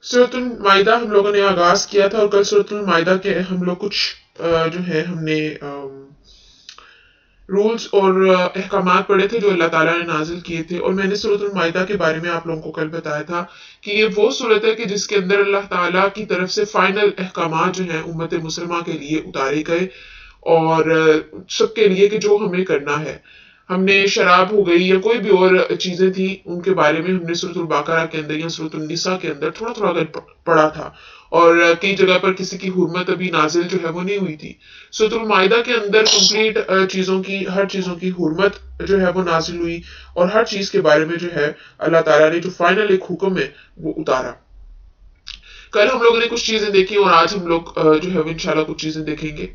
سورۃ المائدہ ہم لوگوں نے آغاز کیا تھا، اور کل سورۃ المائدہ کے ہم لوگ کچھ جو ہے ہم نے رولز اور احکامات پڑھے تھے جو اللہ تعالیٰ نے نازل کیے تھے، اور میں نے سورۃ المائدہ کے بارے میں آپ لوگوں کو کل بتایا تھا کہ یہ وہ صورت ہے کہ جس کے اندر اللہ تعالیٰ کی طرف سے فائنل احکامات جو ہیں امت مسلمہ کے لیے اتارے گئے، اور سب کے لیے کہ جو ہمیں کرنا ہے. ہم نے شراب ہو گئی یا کوئی بھی اور چیزیں تھیں ان کے بارے میں ہم نے سورۃ البقرہ کے اندر یا سورۃ النساء کے اندر تھوڑا تھوڑا اگر پڑھا تھا، اور کئی جگہ پر کسی کی حرمت ابھی نازل جو ہے وہ نہیں ہوئی تھی. سورۃ المائدہ کے اندر کمپلیٹ چیزوں کی، ہر چیزوں کی حرمت جو ہے وہ نازل ہوئی، اور ہر چیز کے بارے میں جو ہے اللہ تعالیٰ نے جو فائنل ایک حکم ہے وہ اتارا. کل ہم لوگوں نے کچھ چیزیں دیکھی، اور آج ہم لوگ جو ہے وہ انشاءاللہ کچھ چیزیں دیکھیں گے.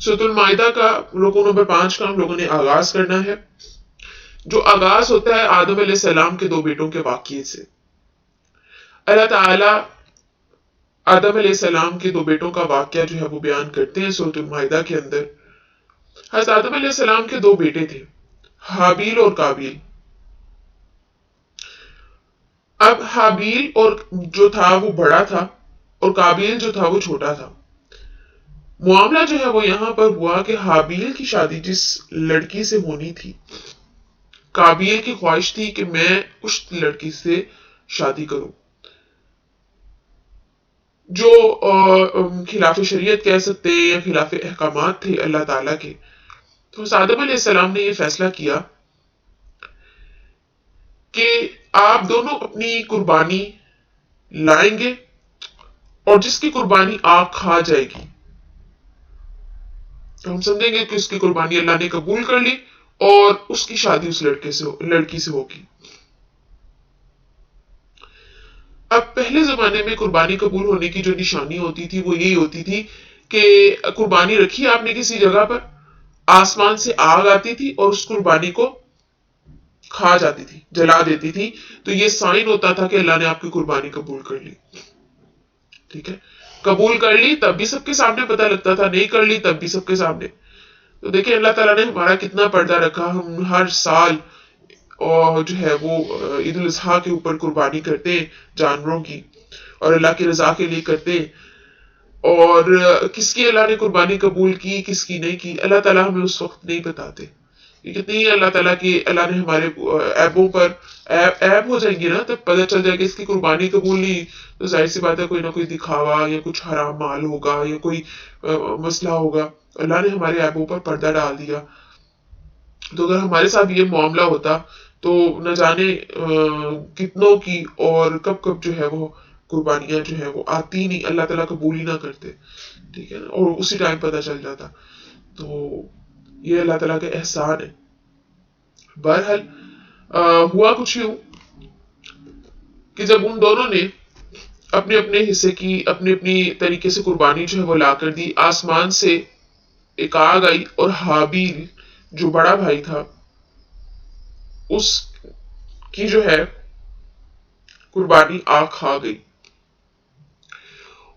سورۃ المائدہ کا رکوع نمبر 5 کا ہم لوگوں نے آغاز کرنا ہے، جو آغاز ہوتا ہے آدم علیہ السلام کے 2 بیٹوں کے واقعے سے. اللہ تعالیٰ آدم علیہ السلام کے 2 بیٹوں کا واقعہ جو ہے وہ بیان کرتے ہیں سورۃ المائدہ کے اندر. حضرت آدم علیہ السلام کے 2 بیٹے تھے، حابیل اور قابیل. اب حابیل اور جو تھا وہ بڑا تھا، اور قابیل جو تھا وہ چھوٹا تھا. معاملہ جو ہے وہ یہاں پر ہوا کہ حابیل کی شادی جس لڑکی سے ہونی تھی، قابیل کی خواہش تھی کہ میں اس لڑکی سے شادی کروں، جو خلاف شریعت کہہ سکتے ہیں یا خلاف احکامات تھے اللہ تعالیٰ کے. تو آدم علیہ السلام نے یہ فیصلہ کیا کہ آپ دونوں اپنی قربانی لائیں گے، اور جس کی قربانی آگ کھا جائے گی ہم سمجھیں گے کہ اس کی قربانی اللہ نے قبول کر لی، اور اس کی شادی اس لڑکی سے ہوگی. اب پہلے زمانے میں قربانی قبول ہونے کی جو نشانی ہوتی تھی وہ یہی ہوتی تھی کہ قربانی رکھی آپ نے کسی جگہ پر، آسمان سے آگ آتی تھی اور اس قربانی کو کھا جاتی تھی، جلا دیتی تھی. تو یہ سائن ہوتا تھا کہ اللہ نے آپ کی قربانی قبول کر لی. ٹھیک ہے، قبول کر لی تب بھی سب کے سامنے پتہ لگتا تھا، نہیں کر لی تب بھی سب کے سامنے. تو دیکھیں اللہ تعالیٰ نے ہمارا کتنا پردہ رکھا. ہم ہر سال اور جو ہے وہ عید الاضحیٰ کے اوپر قربانی کرتے ہیں جانوروں کی، اور اللہ کی رضا کے لیے کرتے ہیں. اور کس کی اللہ نے قربانی قبول کی کس کی نہیں کی اللہ تعالیٰ ہمیں اس وقت نہیں بتاتے. کتنی اللہ تعالیٰ کی اللہ نے ہمارے عیبوں پر عیب ہو جائیں گی نا، تب پتہ چل جائے کہ اس کی قربانی قبول نہیں. تو ظاہر سی بات ہے کوئی نہ کوئی دکھاوا یا کچھ حرام مال ہوگا یا کوئی مسئلہ ہوگا. اللہ نے ہمارے عیبوں پر پردہ ڈال دیا. تو اگر ہمارے ساتھ یہ معاملہ ہوتا تو نہ جانے کتنوں کی اور کب کب جو ہے وہ قربانیاں جو ہے وہ آتی نہیں، اللہ تعالیٰ قبول ہی نہ کرتے. ٹھیک ہے، اور اسی ٹائم پتہ چل جاتا. تو یہ اللہ تعالیٰ کا احسان ہے. بہرحال ہوا کچھ یوں کہ جب ان دونوں نے اپنے اپنے حصے کی اپنی اپنی طریقے سے قربانی جو ہے وہ لا کر دی، آسمان سے ایک آگ آئی اور حابیل جو بڑا بھائی تھا اس کی جو ہے قربانی آگ کھا گئی،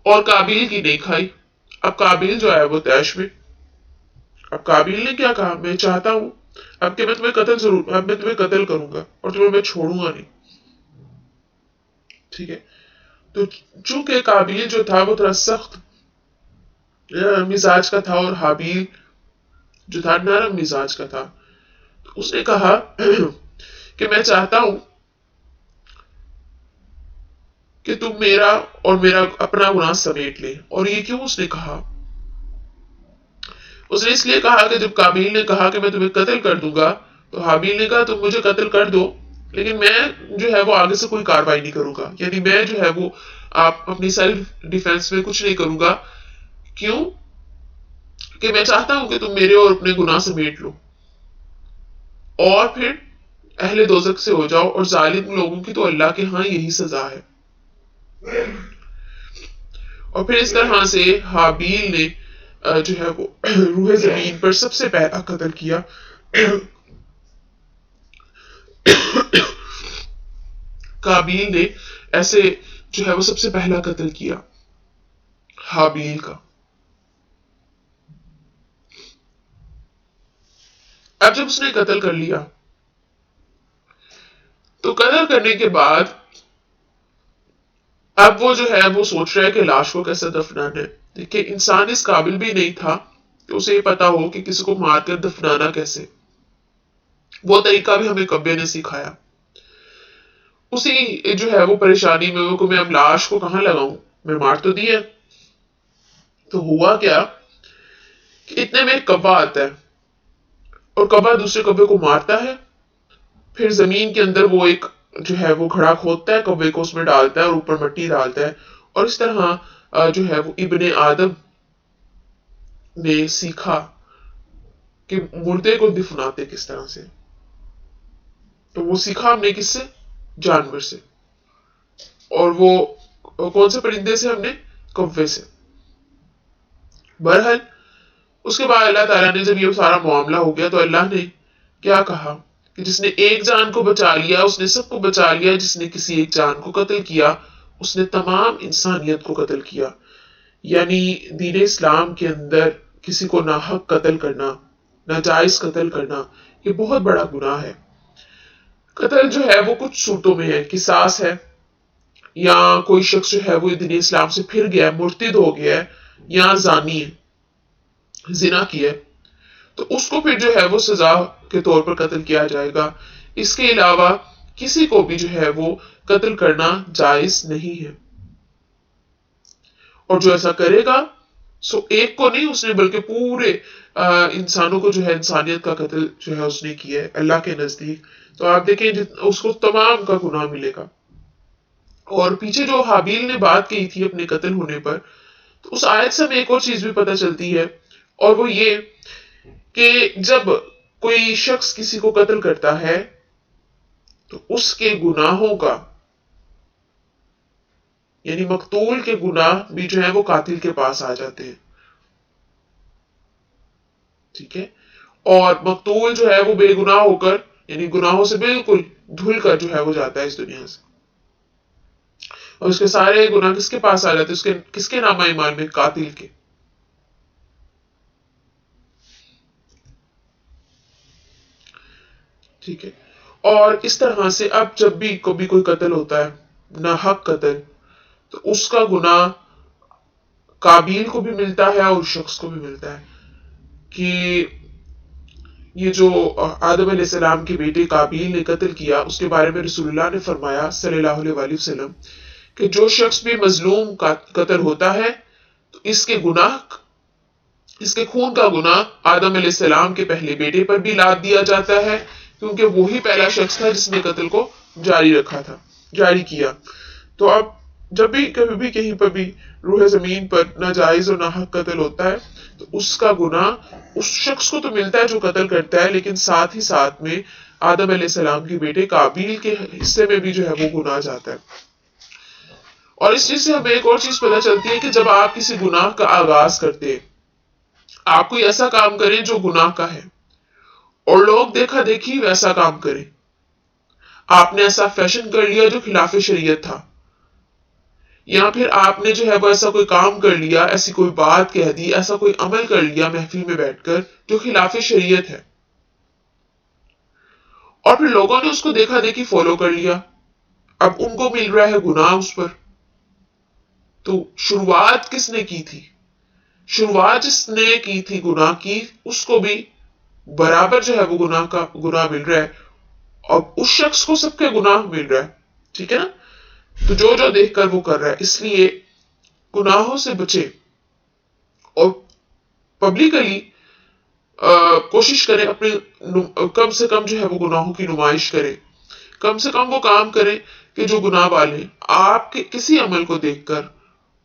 اور قابیل کی نہیں کھائی. اب قابیل جو ہے وہ طیش میں. اب قابیل نے کیا کہا، میں چاہتا ہوں اب کہ میں تمہیں قتل کروں گا اور تمہیں میں چھوڑوں گا نہیں. ٹھیک ہے، تو چونکہ قابیل جو تھا وہ تھوڑا سخت مزاج کا تھا، اور حابیل جو تھا نرم مزاج کا تھا. تو اس نے کہا کہ میں چاہتا ہوں کہ تم میرا اور میرا اپنا گناہ سمیٹ لے. اور یہ کیوں اس نے کہا؟ اس نے اس لیے کہا کہ جب قابیل نے کہا کہ میں تمہیں قتل کر دوں گا تو حابیل نے کہا تم مجھے قتل کر دو لیکن میں جو ہے وہ آگے سے کوئی کاروائی نہیں کروں گا، یعنی میں جو ہے وہ آپ اپنی سیلف ڈیفenس میں کچھ نہیں کروں گا. کیوں کہ میں چاہتا ہوں کہ تم میرے اور اپنے گناہ سمیٹ لو اور پھر اہل دوزخ سے ہو جاؤ، اور ظالم لوگوں کی تو اللہ کے ہاں یہی سزا ہے. اور پھر اس طرح سے حابیل نے جو ہے وہ روح زمین پر سب سے پہلا قتل کیا. قابیل نے ایسے جو ہے وہ سب سے پہلا قتل کیا حابیل کا. اب جب اس نے قتل کر لیا تو قتل کرنے کے بعد اب وہ جو ہے وہ سوچ رہا ہے کہ لاش کو کیسے دفنانا ہے. دیکھیں انسان اس قابل بھی نہیں تھا کہ اسے یہ پتا ہو کہ کسی کو مار کر دفنانا کیسے. وہ طریقہ بھی ہمیں کبے نے سکھایا. اسی جو ہے وہ پریشانی میں وہ میں اب لاش کو کہاں لگاؤں، میں مار تو دیا. تو ہوا کیا کہ اتنے میں ایک کبا آتا ہے اور کبا دوسرے کبے کو مارتا ہے. پھر زمین کے اندر وہ ایک جو ہے وہ کھڑا کھودتا ہے، کبے کو اس میں ڈالتا ہے اور اوپر مٹی ڈالتا ہے. اور اس طرح جو ہے وہ ابن آدم نے سیکھا کہ مردے کو دفناتے کس طرح سے. تو وہ سیکھا ہم نے کس سے؟ جانور سے. اور وہ کون سے پرندے سے؟ ہم نے کوے سے. بہرحال اس کے بعد اللہ تعالیٰ نے جب یہ سارا معاملہ ہو گیا تو اللہ نے کیا کہا کہ جس نے ایک جان کو بچا لیا اس نے سب کو بچا لیا، جس نے کسی ایک جان کو قتل کیا اس نے تمام انسانیت کو قتل کیا. یعنی دین اسلام کے اندر کسی کو ناحق قتل کرنا، ناجائز قتل کرنا، یہ بہت بڑا گناہ ہے. قتل جو ہے وہ کچھ صورتوں میں ہے، قصاص ہے، یا کوئی شخص جو ہے وہ دین اسلام سے پھر گیا ہے، مرتد ہو گیا ہے، یا زانی ہے، زنا کیا ہے، تو اس کو پھر جو ہے وہ سزا کے طور پر قتل کیا جائے گا. اس کے علاوہ کسی کو بھی جو ہے وہ قتل کرنا جائز نہیں ہے. اور جو ایسا کرے گا سو ایک کو نہیں اس نے بلکہ پورے انسانوں کو جو ہے انسانیت کا قتل جو ہے اس نے کیا ہے اللہ کے نزدیک. تو آپ دیکھیں اس کو تمام کا گناہ ملے گا. اور پیچھے جو حابیل نے بات کی تھی اپنے قتل ہونے پر، تو اس آیت سے ہمیں ایک اور چیز بھی پتہ چلتی ہے، اور وہ یہ کہ جب کوئی شخص کسی کو قتل کرتا ہے تو اس کے گناہوں کا یعنی مقتول کے گناہ بھی جو ہے وہ قاتل کے پاس آ جاتے ہیں. ٹھیک ہے. اور مقتول جو ہے وہ بے گناہ ہو کر یعنی گناہوں سے بالکل دھل کر جو ہے وہ جاتا ہے اس دنیا سے. اور اس کے سارے گناہ کس کے پاس آ جاتے ہیں؟ کس کے نامہ ایمان میں؟ قاتل کے. ٹھیک ہے. اور اس طرح سے اب جب بھی کبھی کوئی قتل ہوتا ہے، ناحق قتل، تو اس کا گناہ قابیل کو بھی ملتا ہے اور شخص کو بھی ملتا ہے. کہ یہ جو آدم علیہ السلام کے بیٹے قابیل نے قتل کیا، اس کے بارے میں رسول اللہ نے فرمایا صلی اللہ علیہ وسلم کہ جو شخص بھی مظلوم کا قتل ہوتا ہے تو اس کے خون کا گناہ آدم علیہ السلام کے پہلے بیٹے پر بھی لاد دیا جاتا ہے، کیونکہ وہی پہلا شخص تھا جس نے قتل کو جاری کیا. تو اب جب بھی کبھی بھی کہیں پر بھی روح زمین پر ناجائز اور ناحق قتل ہوتا ہے تو اس کا گناہ اس شخص کو تو ملتا ہے جو قتل کرتا ہے، لیکن ساتھ ہی ساتھ میں آدم علیہ السلام کے بیٹے قابیل کے حصے میں بھی جو ہے وہ گناہ جاتا ہے. اور اس چیز سے ہمیں ایک اور چیز پتہ چلتی ہے کہ جب آپ کسی گناہ کا آغاز کرتے ہیں، آپ کوئی ایسا کام کریں جو گناہ کا ہے اور لوگ دیکھا دیکھی ویسا کام کریں. آپ نے ایسا فیشن کر لیا جو خلاف شریعت تھا، یا پھر آپ نے جو ہے وہ ایسا کوئی کام کر لیا، ایسی کوئی بات کہہ دی، ایسا کوئی عمل کر لیا محفل میں بیٹھ کر جو خلاف شریعت ہے، اور پھر لوگوں نے اس کو دیکھا دیکھی فالو کر لیا. اب ان کو مل رہا ہے گناہ اس پر. تو شروعات کس نے کی تھی؟ شروعات جس نے کی تھی گناہ کی، اس کو بھی برابر جو ہے وہ گناہ مل رہا ہے، اور اس شخص کو سب کے گناہ مل رہا ہے. ٹھیک ہے نا. تو جو دیکھ کر وہ کر رہا ہے. اس لیے گناہوں سے بچے اور پبلکلی کوشش کرے اپنے کم سے کم جو ہے وہ گناہوں کی نمائش کرے. کم سے کم وہ کام کرے کہ جو گناہ والے آپ کے کسی عمل کو دیکھ کر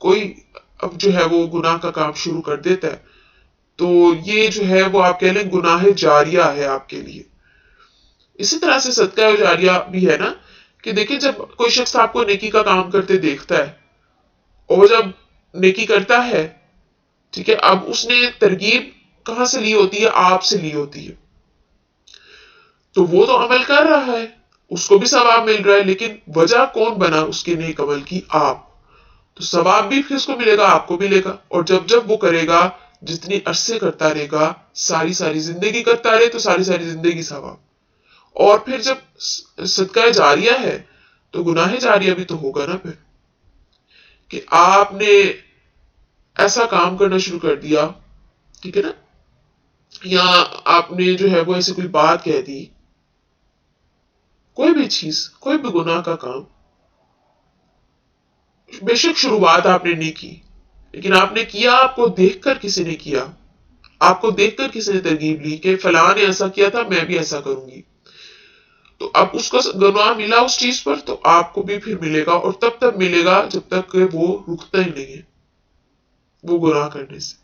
کوئی اب جو ہے وہ گناہ کا کام شروع کر دیتا ہے تو یہ جو ہے وہ آپ کہہ لیں گناہ جاریہ ہے آپ کے لیے. اسی طرح سے صدقہ جاریہ بھی ہے نا، کہ دیکھیں جب کوئی شخص آپ کو نیکی کا کام کرتے دیکھتا ہے اور جب نیکی کرتا ہے، ٹھیک ہے، اب اس نے ترغیب کہاں سے لی ہوتی ہے؟ آپ سے لی ہوتی ہے. تو وہ تو عمل کر رہا ہے، اس کو بھی ثواب مل رہا ہے، لیکن وجہ کون بنا اس کے نیک عمل کی؟ آپ. تو ثواب بھی کس کو ملے گا؟ آپ کو ملے گا. اور جب وہ کرے گا، جتنی عرصے کرتا رہے گا، ساری زندگی کرتا رہے تو ساری زندگی ثواب. اور پھر جب صدقہ جاریہ ہے تو گناہ جاریہ بھی تو ہوگا نا پھر. کہ آپ نے ایسا کام کرنا شروع کر دیا، ٹھیک ہے نا، یا آپ نے جو ہے وہ ایسی کوئی بات کہہ دی، کوئی بھی چیز، کوئی بھی گناہ کا کام، بے شک شروعات آپ نے نہیں کی، لیکن آپ نے کیا، آپ کو دیکھ کر کسی نے کیا، آپ کو دیکھ کر کسی نے ترغیب لی کہ فلاں نے ایسا کیا تھا، میں بھی ایسا کروں گی، تو اب اس کا گناہ ملا اس چیز پر، تو آپ کو بھی پھر ملے گا، اور تب تک ملے گا جب تک کہ وہ رکتا ہی نہیں ہے وہ گناہ کرنے سے۔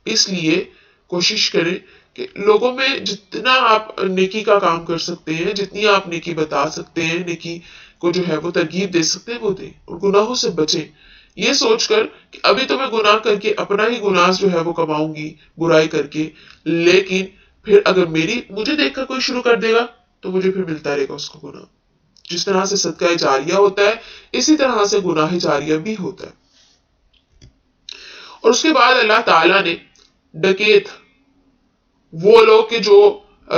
اس لیے کوشش کریں کہ لوگوں میں جتنا آپ نیکی کا کام کر سکتے ہیں، جتنی آپ نیکی بتا سکتے ہیں، نیکی کو جو ہے وہ ترغیب دے سکتے ہیں وہ دیں، اور گناہوں سے بچیں، یہ سوچ کر کہ ابھی تو میں گناہ کر کے اپنا ہی گناہ جو ہے وہ کماؤں گی برائی کر کے، لیکن پھر اگر مجھے دیکھ کر کوئی شروع کر دے گا تو مجھے پھر ملتا رہے گا اس کو گناہ۔ جس طرح سے صدقہ جاریہ ہوتا ہے، اسی طرح سے گناہ جاریہ بھی ہوتا ہے۔ اور اس کے بعد اللہ تعالیٰ نے ڈکیت، وہ لوگ کہ جو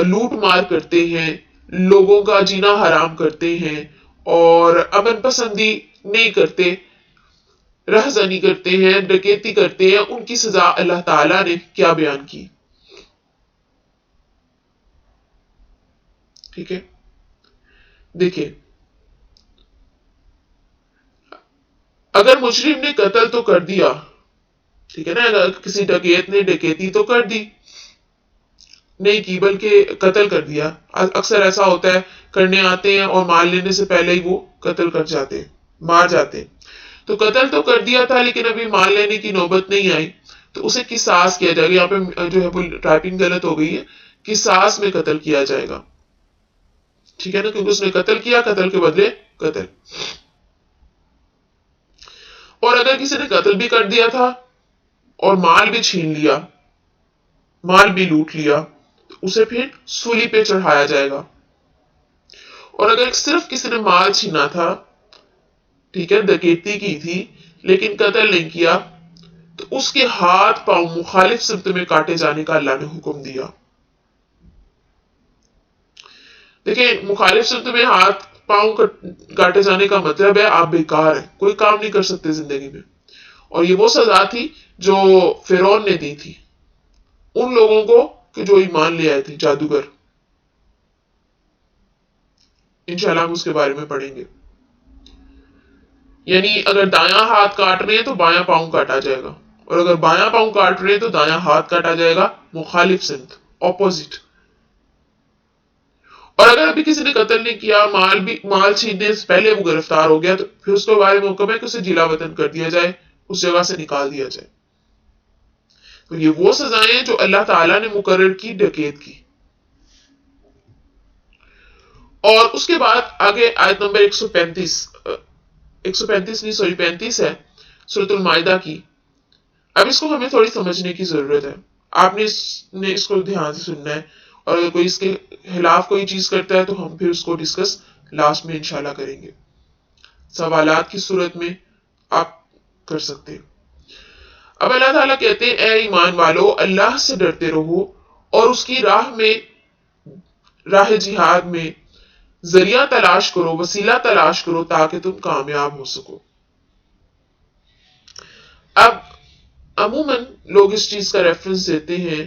لوٹ مار کرتے ہیں، لوگوں کا جینا حرام کرتے ہیں اور امن پسندی نہیں کرتے، رہزنی کرتے ہیں، ڈکیتی کرتے ہیں، ان کی سزا اللہ تعالیٰ نے کیا بیان کی، ٹھیک ہے؟ دیکھیں، اگر مجرم نے قتل تو کر دیا، ٹھیک ہے نا، اگر کسی ڈکیت نے ڈکیتی تو کر دی نہیں کی بلکہ قتل کر دیا، اکثر ایسا ہوتا ہے کرنے آتے ہیں اور مال لینے سے پہلے ہی وہ قتل کر جاتے ہیں، مار جاتے ہیں، تو قتل تو کر دیا تھا لیکن ابھی مال لینے کی نوبت نہیں آئی، تو اسے قصاص کیا جائے گا۔ یہاں پہ جو ہے وہ ٹائپنگ غلط ہو گئی ہے، قصاص میں قتل کیا جائے گا، ٹھیک ہے نا، کیونکہ اس نے قتل کیا، قتل کے بدلے قتل۔ اور اگر کسی نے قتل بھی کر دیا تھا اور مال بھی چھین لیا، مال بھی لوٹ لیا، تو اسے پھر سولی پہ چڑھایا جائے گا۔ اور اگر صرف کسی نے مال چھینا تھا، ٹھیک ہے، ڈکیتی کی تھی لیکن قتل نہیں کیا، تو اس کے ہاتھ پاؤں مخالف سمت میں کاٹے جانے کا اللہ نے حکم دیا۔ دیکھیں، مخالف سمت میں ہاتھ پاؤں کاٹے جانے کا مطلب ہے آپ بیکار ہیں، کوئی کام نہیں کر سکتے زندگی میں۔ اور یہ وہ سزا تھی جو فرعون نے دی تھی ان لوگوں کو کہ جو ایمان لے آئے تھے، جادوگر۔ انشاءاللہ ہم اس کے بارے میں پڑھیں گے۔ یعنی اگر دایاں ہاتھ کاٹ رہے ہیں تو بایاں پاؤں کاٹا جائے گا، اور اگر بایاں پاؤں کاٹ رہے ہیں تو دایاں ہاتھ کاٹا جائے گا، مخالف سمت، اپوزٹ۔ اور اگر ابھی کسی نے قتل نہیں کیا، مال چھیننے سے پہلے وہ گرفتار ہو گیا، تو پھر اس کے بارے میں حکم ہے کہ اسے جلا وطن کر دیا جائے، اس جگہ سے نکال دیا جائے۔ تو یہ وہ سزائیں جو اللہ تعالیٰ نے مقرر کی ڈکیت کی۔ اور اس کے بعد آگے آیت نمبر 135 ہے سورۃ المائدہ کی۔ اب اس کو ہمیں تھوڑی سمجھنے کی ضرورت ہے، آپ نے اس کو دھیان سے سننا ہے، اور اگر کوئی اس کے خلاف کوئی چیز کرتا ہے تو ہم پھر اس کو ڈسکس لاسٹ میں انشاءاللہ کریں گے، سوالات کی صورت میں آپ کر سکتے ہیں۔ اب اللہ تعالیٰ کہتے ہیں، اے ایمان والو، اللہ سے ڈرتے رہو اور اس کی راہ جہاد میں ذریعہ تلاش کرو، وسیلہ تلاش کرو تاکہ تم کامیاب ہو سکو۔ اب عموماً لوگ اس چیز کا ریفرنس دیتے ہیں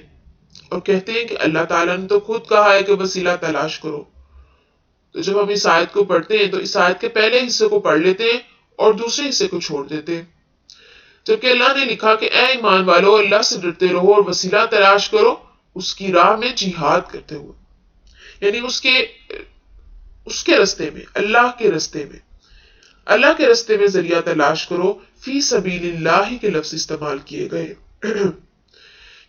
اور کہتے ہیں کہ اللہ تعالیٰ نے تو خود کہا ہے کہ وسیلہ تلاش کرو، تو جب ہم اس آیت کو پڑھتے ہیں تو اس آیت کے پہلے حصے کو پڑھ لیتے ہیں اور دوسرے حصے کو چھوڑ دیتے ہیں، جبکہ اللہ نے لکھا کہ اے ایمان والو، اللہ سے ڈرتے رہو اور وسیلہ تلاش کرو اس کی راہ میں جہاد کرتے ہوئے، یعنی اس کے رستے میں، اللہ کے رستے میں ذریعہ تلاش کرو۔ فی سبیل اللہ کے لفظ استعمال کیے گئے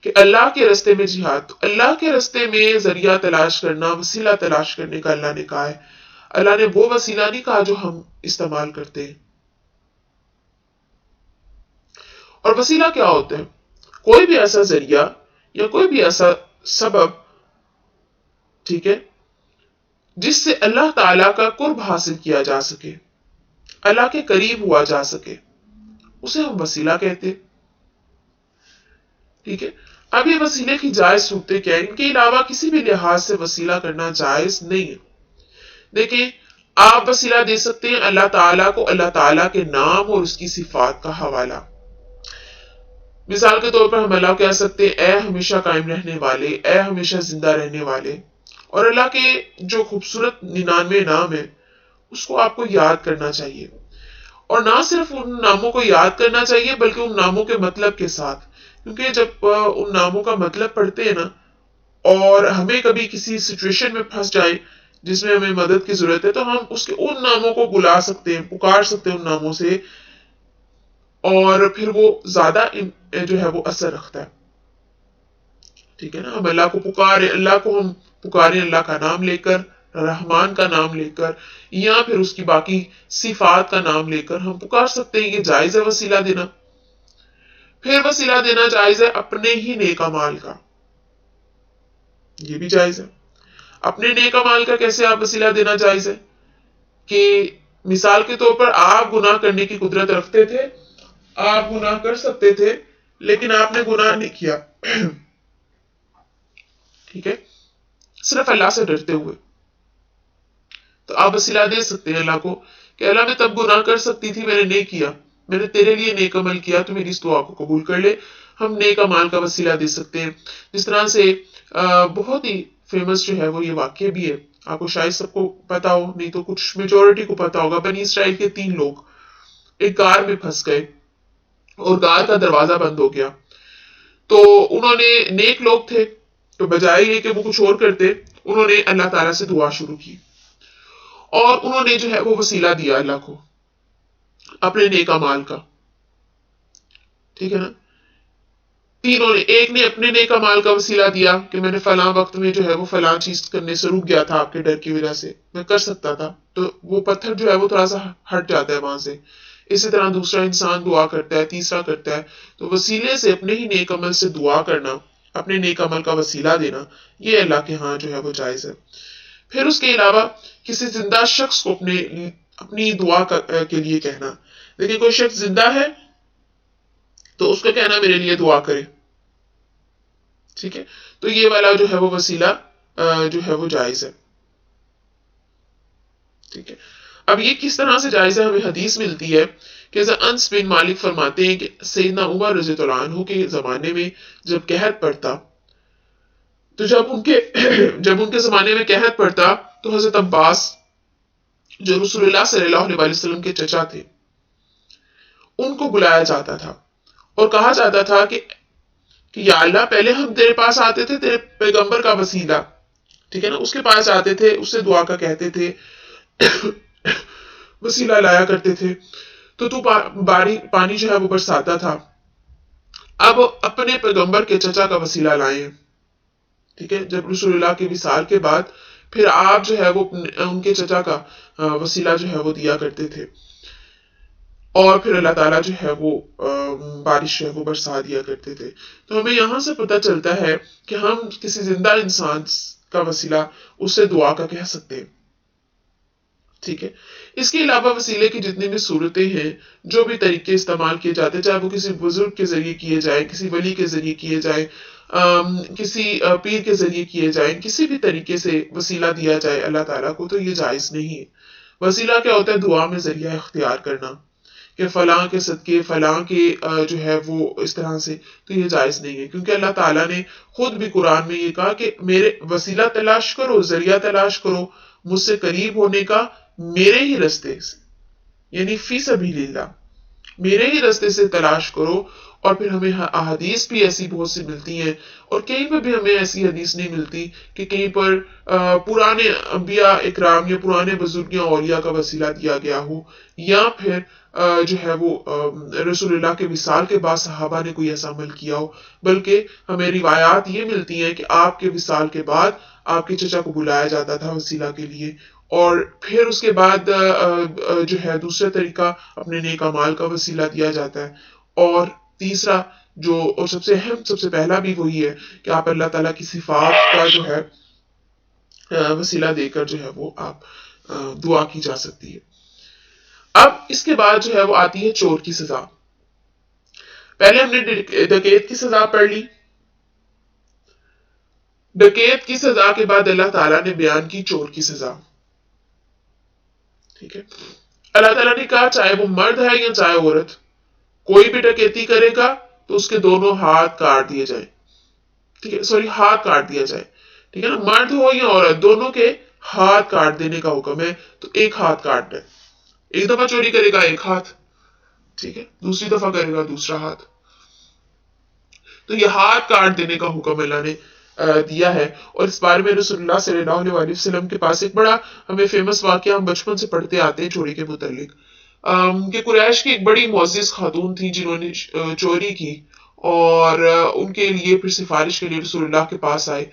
کہ اللہ کے رستے میں جہاد، تو اللہ کے رستے میں ذریعہ تلاش کرنا، وسیلہ تلاش کرنے کا اللہ نے کہا ہے۔ اللہ نے وہ وسیلہ نہیں کہا جو ہم استعمال کرتے ہیں۔ اور وسیلہ کیا ہوتا ہے؟ کوئی بھی ایسا ذریعہ یا کوئی بھی ایسا سبب، ٹھیک ہے، جس سے اللہ تعالیٰ کا قرب حاصل کیا جا سکے، اللہ کے قریب ہوا جا سکے، اسے ہم وسیلہ کہتے ہیں، ٹھیک ہے۔ اب یہ وسیلے کی جائز صورتیں کیا ہیں؟ ان کے علاوہ کسی بھی لحاظ سے وسیلہ کرنا جائز نہیں ہے۔ دیکھیں، آپ وسیلہ دے سکتے ہیں اللہ تعالیٰ کو اللہ تعالیٰ کے نام اور اس کی صفات کا حوالہ. مثال کے طور پر ہم اللہ کو کہہ سکتے ہیں اے ہمیشہ قائم رہنے والے، اے ہمیشہ زندہ رہنے والے. اور اللہ کے جو خوبصورت 99 نام ہے اس کو آپ کو یاد کرنا چاہیے. اور نہ صرف ان ناموں کو یاد کرنا چاہیے بلکہ ان ناموں کے مطلب کے ساتھ. کیونکہ جب ان ناموں کا مطلب پڑھتے ہیں نا اور ہمیں کبھی کسی سچویشن میں پھنس جائے جس میں ہمیں مدد کی ضرورت ہے تو ہم ان ناموں کو بلا سکتے ہیں، پکار سکتے ہیں ان ناموں سے، اور پھر وہ زیادہ جو ہے وہ اثر رکھتا ہے. ٹھیک ہے نا. ہم اللہ کو پکارے، اللہ کو ہم پکارے اللہ کا نام لے کر، رحمان کا نام لے کر، یا پھر اس کی باقی صفات کا نام لے کر ہم پکار سکتے ہیں. یہ جائز ہے وسیلہ دینا. پھر وسیلہ دینا جائز ہے اپنے ہی نیک اعمال کا. یہ بھی جائز ہے. اپنے نیک اعمال کا کیسے آپ وسیلہ دینا جائز ہے؟ کہ مثال کے طور پر آپ گناہ کرنے کی قدرت رکھتے تھے، آپ گناہ کر سکتے تھے لیکن آپ نے گناہ نہیں کیا. ٹھیک ہے، صرف اللہ سے ڈرتے ہوئے. تو آپ وسیلہ دے سکتے ہیں اللہ کو کہ اللہ میں تب گناہ کر سکتی تھی، میں نے نہیں کیا، میں نے تیرے لیے نیک عمل کیا، تو میری اس دعا کو قبول کر لے. ہم نیک اعمال کا وسیلہ دے سکتے ہیں. جس طرح سے بہت ہی فیمس جو ہے وہ یہ واقعہ بھی ہے، آپ کو شاید سب کو پتا ہو، نہیں تو کچھ میجورٹی کو پتا ہوگا. بنی اسرائیل کے 3 لوگ ایک غار میں پھنس گئے اور غار کا دروازہ بند ہو گیا. تو انہوں نے، نیک لوگ تھے، تو بجائے یہ کہ وہ کچھ اور کرتے، انہوں نے اللہ تعالیٰ سے دعا شروع کی اور انہوں نے جو ہے وہ وسیلہ دیا اللہ کو اپنے نیک اعمال کا. ٹھیک ہے نا. تینوں نے، ایک نے اپنے نیک اعمال کا وسیلہ دیا کہ میں نے فلاں وقت میں جو ہے وہ فلاں چیز کرنے سے رک گیا تھا آپ کے ڈر کی وجہ سے، میں کر سکتا تھا، تو وہ پتھر جو ہے وہ تھوڑا سا ہٹ جاتا ہے وہاں سے. اسی طرح دوسرا انسان دعا کرتا ہے، تیسرا کرتا ہے. تو وسیلے سے اپنے ہی نیک عمل سے دعا کرنا، اپنے نیک عمل کا وسیلہ دینا، یہ اللہ کے ہاں جو ہے وہ جائز ہے. پھر اس کے علاوہ کسی زندہ شخص کو اپنی دعا کے لیے کہنا. دیکھیں کوئی شخص زندہ ہے تو اس کو کہنا میرے لیے دعا کرے. ٹھیک ہے، تو یہ والا جو ہے وہ وسیلہ جو ہے وہ جائز ہے. ٹھیک ہے. اب یہ کس طرح سے جائز ہے؟ ہمیں حدیث ملتی ہے کہ انس بن مالک فرماتے ہیں کہ سیدنا عمر رضی اللہ عنہ کے زمانے میں جب قحط پڑتا، تو جب ان کے زمانے میں قحط پڑتا تو حضرت عباس جو رسول اللہ صلی اللہ علیہ وسلم کے چچا تھے، ان کو بلایا جاتا تھا اور کہا جاتا تھا کہ یا اللہ، پہلے ہم تیرے پاس آتے تھے تیرے پیغمبر کا وسیلہ، ٹھیک ہے نا، اس کے پاس جاتے تھے، اس سے دعا کا کہتے تھے، وسیلہ لایا کرتے تھے، تو پانی جو ہے وہ برساتا تھا. اب اپنے پیغمبر کے چچا کا وسیلہ لائیں. ٹھیک ہے، جب رسول اللہ کے وصال کے بعد پھر آپ جو ہے وہ ان کے چچا کا وسیلہ جو ہے وہ دیا کرتے تھے، اور پھر اللہ تعالیٰ جو ہے وہ بارش ہے وہ برسا دیا کرتے تھے. تو ہمیں یہاں سے پتہ چلتا ہے کہ ہم کسی زندہ انسان کا وسیلہ اس سے دعا کا کہہ سکتے ہیں. ٹھیک ہے. اس کے علاوہ وسیلے کی جتنی بھی صورتیں ہیں، جو بھی طریقے استعمال کیے جاتے ہیں، چاہے وہ کسی بزرگ کے ذریعے کیے جائیں، کسی ولی کے ذریعے کیے جائیں، کسی پیر کے ذریعے کیے جائیں، کسی بھی طریقے سے وسیلہ دیا جائے اللہ تعالیٰ کو، تو یہ جائز نہیں ہے. وسیلہ کیا ہوتا ہے؟ دعا میں ذریعہ اختیار کرنا کہ فلاں کے صدقے، فلاں کے جو ہے وہ اس طرح سے، تو یہ جائز نہیں ہے. کیونکہ اللہ تعالیٰ نے خود بھی قرآن میں یہ کہا کہ میرے وسیلہ تلاش کرو، ذریعہ تلاش کرو مجھ سے قریب ہونے کا میرے ہی رستے سے، یعنی فی سبیل اللہ، میرے ہی رستے سے تلاش کرو. اور پھر ہمیں احادیث بھی ایسی بہت سی ملتی ہیں، اور کہیں پر بھی ہمیں ایسی حدیث نہیں ملتی کہ کہیں پر پرانے انبیاء اکرام یا پرانے بزرگ یا اولیاء کا وسیلہ دیا گیا ہو، یا پھر جو ہے وہ رسول اللہ کے وصال کے بعد صحابہ نے کوئی ایسا عمل کیا ہو. بلکہ ہمیں روایات یہ ملتی ہیں کہ آپ کے وصال کے بعد آپ کے چچا کو بلایا جاتا تھا وسیلہ کے لیے، اور پھر اس کے بعد جو ہے دوسرا طریقہ اپنے نیک اعمال کا وسیلہ دیا جاتا ہے. اور تیسرا جو، اور سب سے اہم، سب سے پہلا بھی وہی ہے کہ آپ اللہ تعالیٰ کی صفات کا جو ہے وسیلہ دے کر جو ہے وہ آپ دعا کی جا سکتی ہے. اب اس کے بعد جو ہے وہ آتی ہے چور کی سزا. پہلے ہم نے ڈکیت کی سزا پڑھ لی. ڈکیت کی سزا کے بعد اللہ تعالیٰ نے بیان کی چور کی سزا. ٹھیک ہے. اللہ تعالیٰ نے کہا چاہے وہ مرد ہے یا چاہے عورت، کوئی بھی ڈکیتی کرے گا تو اس کے دونوں ہاتھ کاٹ دیے جائیں. ٹھیک ہے، سوری، ہاتھ کاٹ دیا جائے. ٹھیک ہے نا، مرد ہو یا عورت دونوں کے ہاتھ کاٹ دینے کا حکم ہے. تو ایک ہاتھ کاٹنا ہے. ایک دفعہ چوری کرے گا ایک ہاتھ، ٹھیک ہے، دوسری دفعہ کرے گا دوسرا ہاتھ. تو یہ ہاتھ کاٹ دینے کا حکم اللہ نے دیا ہے. اور اس بارے میں رسول اللہ صلی اللہ علیہ وسلم کے پاس ایک بڑا ہمیں فیمس واقعہ ہم بچپن سے پڑھتے آتے ہیں چوری کے متعلق، کہ قریش کی ایک بڑی معزز خاتون تھی جنہوں نے چوری کی، اور ان کے لیے پھر سفارش کے لیے رسول اللہ کے پاس آئے.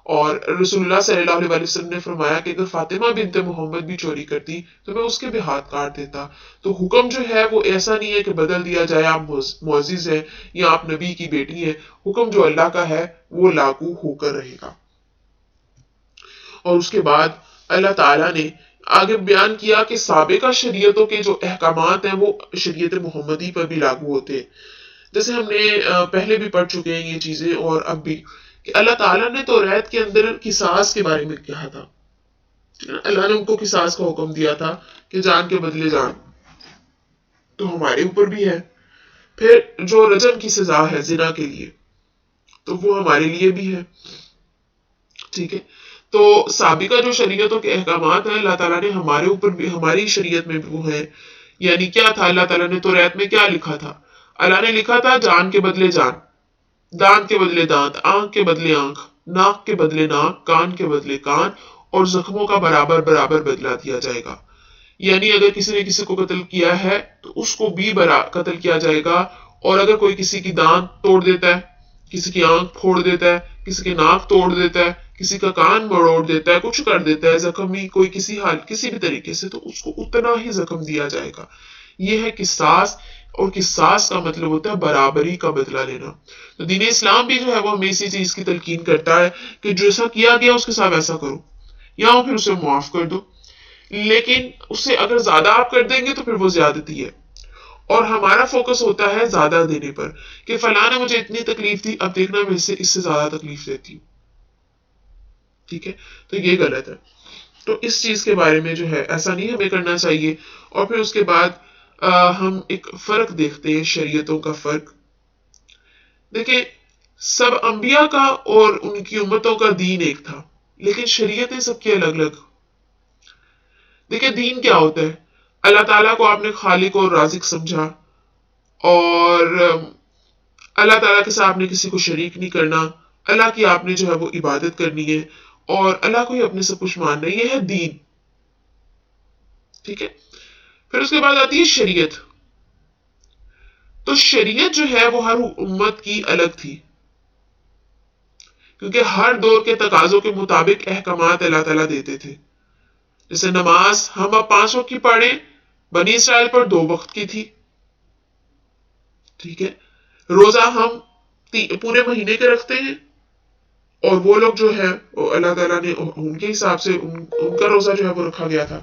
اور رسول اللہ صلی اللہ علیہ وسلم نے فرمایا کہ اگر فاطمہ بنت محمد بھی چوری کرتی تو میں اس کے بھی ہاتھ کاٹ دیتا. تو حکم جو ہے وہ ایسا نہیں ہے کہ بدل دیا جائے آپ معزز ہیں یا آپ نبی کی بیٹی ہیں. حکم جو اللہ کا ہے وہ لاگو ہو کر رہے گا. اور اس کے بعد اللہ تعالیٰ نے آگے بیان کیا کہ سابقہ شریعتوں کے جو احکامات ہیں وہ شریعت محمدی پر بھی لاگو ہوتے ہیں. جیسے ہم نے پہلے بھی پڑھ چکے ہیں یہ چیزیں، اور اب بھی، کہ اللہ تعالیٰ نے توریت کے اندر قصاص کے بارے میں کہا تھا. اللہ نے ان کو قصاص کا حکم دیا تھا کہ جان کے بدلے جان. تو ہمارے اوپر بھی ہے. پھر جو رجم کی سزا ہے زنا کے لیے تو وہ ہمارے لیے بھی ہے. ٹھیک ہے، تو سابقہ جو شریعتوں کے احکامات ہیں اللہ تعالیٰ نے ہمارے اوپر بھی، ہماری شریعت میں بھی وہ ہیں. یعنی کیا تھا اللہ تعالیٰ نے توریت میں کیا لکھا تھا؟ اللہ نے لکھا تھا جان کے بدلے جان، دانت کے بدلے دانت، آنکھ کے بدلے آنکھ، ناک کے بدلے ناک، کان کے بدلے کان، اور زخموں کا برابر برابر بدلہ دیا جائے گا. یعنی اگر کسی نے کسی کو قتل کیا ہے تو اس کو بھی قتل کیا جائے گا. اور اگر کوئی کسی کی دانت توڑ دیتا ہے، کسی کی آنکھ پھوڑ دیتا ہے، کسی کی ناک توڑ دیتا ہے، کسی کا کان مروڑ دیتا ہے، کچھ کر دیتا ہے زخمی کوئی کسی بھی طریقے سے، تو اس کو اتنا ہی زخم دیا جائے گا. یہ ہے قصاص. اور قصاص کا مطلب ہوتا ہے برابری کا بدلہ لینا. تو دین اسلام بھی جو ہے وہ ہمیں اسی چیز کی تلقین کرتا ہے کہ جیسا کیا گیا اس کے ساتھ ویسا کرو، یا پھر اسے معاف کر دو. لیکن اس سے اگر زیادہ آپ کر دیں گے تو پھر وہ زیادتی ہے. اور ہمارا فوکس ہوتا ہے زیادہ دینے پر، کہ فلاں نے مجھے اتنی تکلیف دی، اب دیکھنا میں اس سے زیادہ تکلیف دیتی ہوں. ٹھیک ہے، تو یہ غلط ہے. تو اس چیز کے بارے میں جو ہے ایسا نہیں ہمیں کرنا چاہیے. اور پھر اس کے بعد ہم ایک فرق دیکھتے ہیں، شریعتوں کا فرق. دیکھیں، سب انبیاء کا اور ان کی امتوں کا دین ایک تھا، لیکن شریعتیں سب کی الگ الگ. دیکھیں، دین کیا ہوتا ہے؟ اللہ تعالیٰ کو آپ نے خالق اور رازق سمجھا، اور اللہ تعالیٰ کے ساتھ آپ نے کسی کو شریک نہیں کرنا. اللہ کی آپ نے جو ہے وہ عبادت کرنی ہے، اور اللہ کو ہی اپنے سب کچھ ماننا ہے. یہ ہے دین. ٹھیک ہے، پھر اس کے بعد آتی ہے شریعت. تو شریعت جو ہے وہ ہر امت کی الگ تھی، کیونکہ ہر دور کے تقاضوں کے مطابق احکامات اللہ تعالیٰ دیتے تھے. جیسے نماز ہم اب 5 وقت کی پڑھیں، بنی اسرائیل پر 2 وقت کی تھی. ٹھیک ہے، روزہ ہم پورے مہینے کے رکھتے ہیں، اور وہ لوگ جو ہے وہ اللہ تعالیٰ نے ان کے حساب سے ان کا روزہ جو ہے وہ رکھا گیا تھا.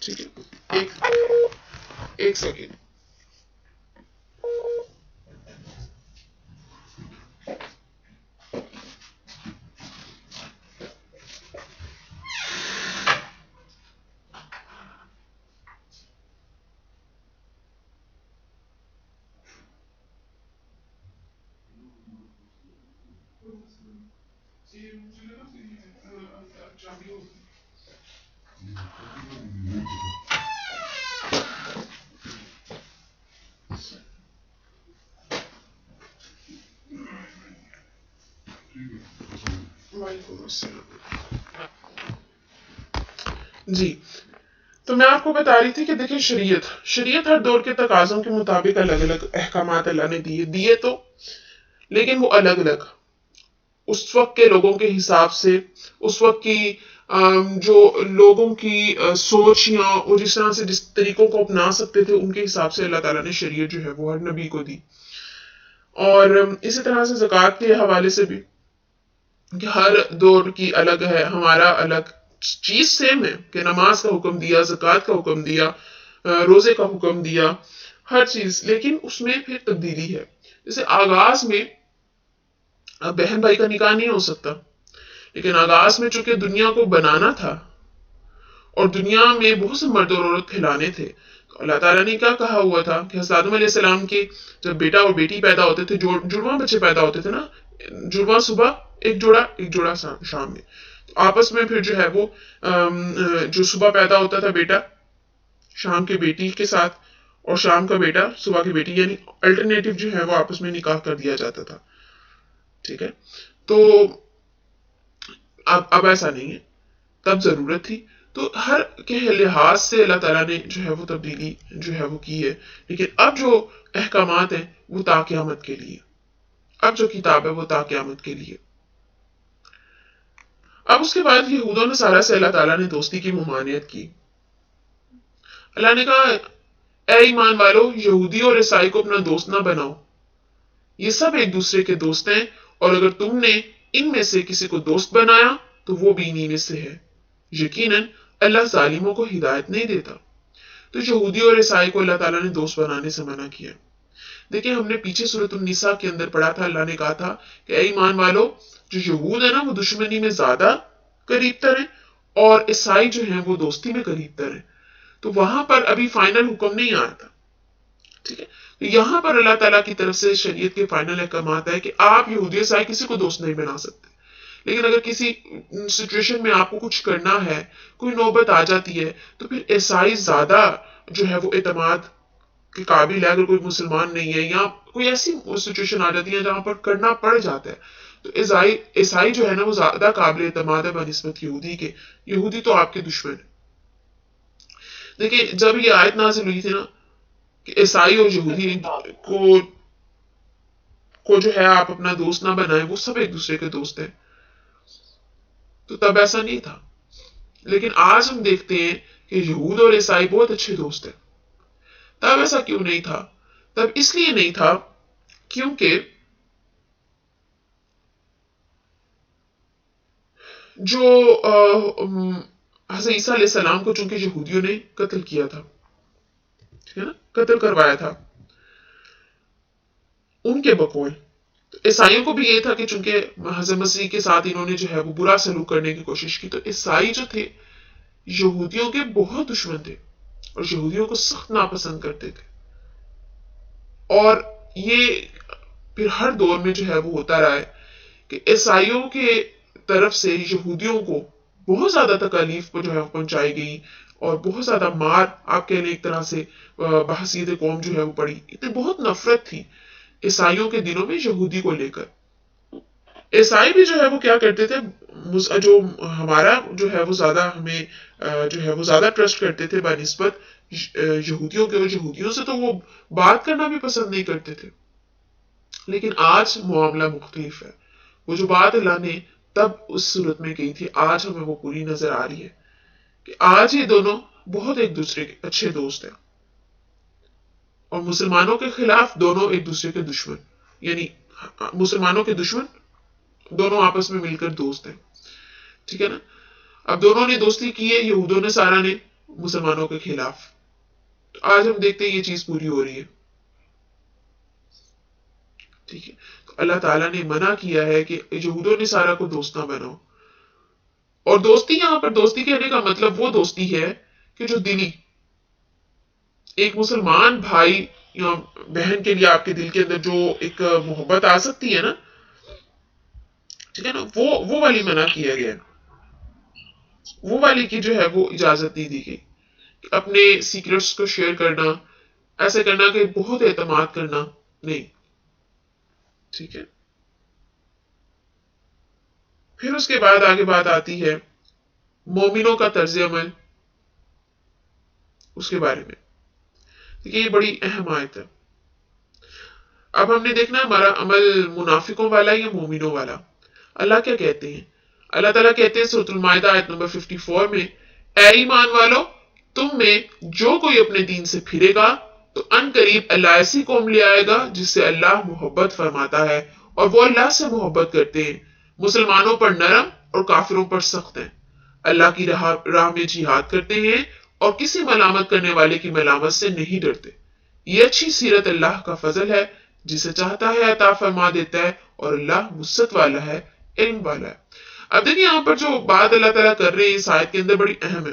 ٹھیک ہے، ایک سیکنڈ. جی، تو میں آپ کو بتا رہی تھی کہ دیکھیں، شریعت ہر دور کے تقاضوں کے مطابق الگ الگ احکامات اللہ نے دیے تو، لیکن وہ الگ الگ اس وقت کے لوگوں کے حساب سے، اس وقت کی جو لوگوں کی سوچ یا وہ جس طرح سے جس طریقوں کو اپنا سکتے تھے ان کے حساب سے اللہ تعالیٰ نے شریعت جو ہے وہ ہر نبی کو دی. اور اسی طرح سے زکوٰۃ کے حوالے سے بھی کہ ہر دور کی الگ ہے، ہمارا الگ. چیز سیم ہے کہ نماز کا حکم دیا، زکوٰۃ کا حکم دیا، روزے کا حکم دیا، ہر چیز، لیکن اس میں پھر تبدیلی ہے. جیسے آغاز میں اب بہن بھائی کا نکاح نہیں ہو سکتا، لیکن آغاز میں چونکہ دنیا کو بنانا تھا اور دنیا میں بہت سے مرد اور عورت کھلانے تھے. تو اللہ تعالیٰ نے کیا کہا ہوا تھا کہ حضرت آدم علیہ السلام کے جب بیٹا اور بیٹی پیدا ہوتے تھے, جڑواں بچے پیدا ہوتے تھے نا, جڑواں صبح ایک جوڑا شام میں, تو آپس میں پھر جو ہے وہ جو صبح پیدا ہوتا تھا بیٹا شام کے بیٹی کے ساتھ, اور شام کا بیٹا صبح کی بیٹی, یعنی الٹرنیٹو جو ہے وہ آپس میں نکاح کر دیا جاتا تھا. ٹھیک ہے, تو اب ایسا نہیں ہے, تب ضرورت تھی. تو ہر کے لحاظ سے اللہ تعالیٰ نے جو ہے وہ تبدیلی جو ہے وہ کی ہے, لیکن اب جو احکامات ہیں وہ تا قیامت کے لیے, اب جو کتاب ہے وہ تا قیامت کے لیے. اب اس کے بعد یہود و نصارہ سے اللہ تعالیٰ نے دوستی کی ممانعت کی. اللہ نے کہا اے ایمان والو, یہودی اور عیسائی کو اپنا دوست نہ بناؤ, یہ سب ایک دوسرے کے دوست ہیں, اور اگر تم نے ان میں سے کسی کو دوست بنایا تو وہ بھی انہی میں سے ہے. یقیناً اللہ ظالموں کو ہدایت نہیں دیتا. تو یہودی اور عیسائی کو اللہ تعالیٰ نے دوست بنانے سے منع کیا. دیکھیں ہم نے پیچھے سورۃ النساء کے اندر پڑھا تھا, اللہ نے کہا تھا کہ اے ایمان والو, جو یہود ہے نا وہ دشمنی میں زیادہ قریب تر ہیں, اور عیسائی جو ہیں وہ دوستی میں قریب تر ہیں. تو وہاں پر ابھی فائنل حکم نہیں آیا تھا. ٹھیک ہے, تو یہاں پر اللہ تعالیٰ کی طرف سے شریعت کے فائنل احکامات ہے کہ آپ یہودی عیسائی کسی کو دوست نہیں بنا سکتے. لیکن اگر کسی سچویشن میں آپ کو کچھ کرنا ہے, کوئی نوبت آ جاتی ہے, تو پھر عیسائی زیادہ جو ہے وہ اعتماد کے قابل ہے. اگر کوئی مسلمان نہیں ہے یا کوئی ایسی سچویشن آ جاتی ہے جہاں پر کرنا پڑ جاتا ہے, تو عیسائی جو ہے نا وہ زیادہ قابل اعتماد ہے بنسبت یہودی کے. یہودی تو آپ کے دشمن ہے. دیکھیں جب یہ آیت نازل ہوئی تھی نا کہ عیسائی اور یہودی کو جو ہے آپ اپنا دوست نہ بنائیں, وہ سب ایک دوسرے کے دوست ہیں, تو تب ایسا نہیں تھا. لیکن آج ہم دیکھتے ہیں کہ یہود اور عیسائی بہت اچھے دوست ہیں. تب ایسا کیوں نہیں تھا؟ تب اس لیے نہیں تھا کیونکہ جو حضرت عیسیٰ علیہ السلام کو چونکہ یہودیوں نے قتل کیا تھا, ٹھیک ہے نا, قتل کروایا تھا ان کے بقول, تو عیسائیوں کو بھی یہ تھا کہ چونکہ حضرت مسیح کے ساتھ انہوں نے جو ہے وہ برا سلوک کرنے کی کوشش کی, تو عیسائی جو تھے یہودیوں کے بہت دشمن تھے اور یہودیوں کو سخت ناپسند کرتے تھے. اور یہ پھر ہر دور میں جو ہے وہ ہوتا رہا ہے کہ عیسائیوں کے طرف سے یہودیوں کو بہت زیادہ تکالیف جو ہے پہنچائی گئی, اور بہت زیادہ مار, آپ کہہ لیں ایک طرح سے بحثیت قوم جو ہے وہ پڑی. اتنی بہت نفرت تھی عیسائیوں کے دلوں میں یہودی کو لے کر. عیسائی بھی جو ہے وہ کیا کرتے تھے, جو ہمارا جو ہے وہ زیادہ ہمیں جو ہے وہ زیادہ ٹرسٹ کرتے تھے بنسبت یہودیوں کے, اور یہودیوں سے تو وہ بات کرنا بھی پسند نہیں کرتے تھے. لیکن آج معاملہ مختلف ہے. وہ جو بات اللہ نے تب اس صورت میں کہی تھی, آج ہمیں وہ پوری نظر آ رہی ہے کہ آج یہ دونوں بہت ایک دوسرے کے اچھے دوست ہیں, اور مسلمانوں کے خلاف دونوں ایک دوسرے کے دشمن, یعنی مسلمانوں کے دشمن دونوں آپس میں مل کر دوست ہیں. ٹھیک ہے نا. اب دونوں نے دوستی کی ہے, یہود و نصارہ نے مسلمانوں کے خلاف. تو آج ہم دیکھتے ہیں یہ چیز پوری ہو رہی ہے. ٹھیک ہے, تو اللہ تعالیٰ نے منع کیا ہے کہ یہود و نصارہ کو دوست نہ بناؤ. اور دوستی, یہاں پر دوستی کہنے کا مطلب وہ دوستی ہے کہ جو دلی, ایک مسلمان بھائی یا بہن کے لیے آپ کے دل کے اندر جو ایک محبت آ سکتی ہے نا, ٹھیک ہے نا, وہ والی منع کیا گیا, وہ والی کی جو ہے وہ اجازت نہیں دی گئی. اپنے سیکرٹس کو شیئر کرنا, ایسے کرنا کہ بہت اعتماد کرنا نہیں. ٹھیک ہے. پھر اس کے بعد آگے بات آتی ہے مومنوں کا طرز عمل, اس کے بارے میں. یہ بڑی اہم آیت ہے. اب ہم نے دیکھنا ہمارا عمل منافقوں والا یا مومنوں والا. اللہ کیا کہتے ہیں؟ اللہ تعالیٰ کہتے ہیں سورۃ المائدہ آیت نمبر 54 میں, اے ایمان والو, تم میں جو کوئی اپنے دین سے پھرے گا تو ان قریب اللہ ایسی قوم لے آئے گا جس سے اللہ محبت فرماتا ہے, اور وہ اللہ سے محبت کرتے ہیں, مسلمانوں پر نرم اور کافروں پر سخت ہیں, اللہ کی راہ میں جہاد کرتے ہیں, اور کسی ملامت کرنے والے کی ملامت سے نہیں ڈرتے. یہ اچھی سیرت اللہ کا فضل ہے, جسے چاہتا ہے عطا فرما دیتا ہے, اور اللہ وسعت والا ہے, علم والا ہے. اب دیکھیں یہاں پر جو بات اللہ تعالیٰ کر رہے ہیں اس آیت کے اندر بڑی اہم ہے.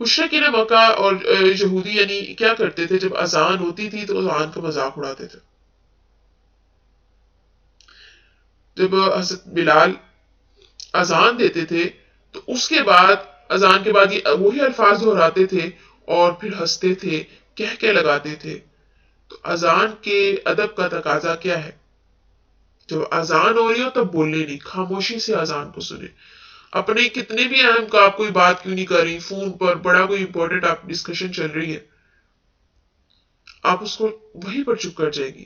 مشرکین مکہ اور یہودی یعنی کیا کرتے تھے، جب اذان ہوتی تھی تو اذان کا مذاق اڑاتے تھے. جب حضرت بلال اذان دیتے تھے تو اس کے بعد اذان کے بعد یہ وہی الفاظ دہراتے تھے اور پھر ہنستے تھے، کہہ لگاتے تھے. تو اذان کے ادب کا تقاضا کیا ہے؟ جب اذان ہو رہی ہو تب بولنے نہیں، خاموشی سے اذان کو سنیں. اپنے کتنے بھی اہم کا آپ کوئی بات کیوں نہیں کر رہی، فون پر بڑا کوئی امپورٹنٹ آپ ڈسکشن چل رہی ہے، آپ اس کو وہیں پر چپ کر جائے گی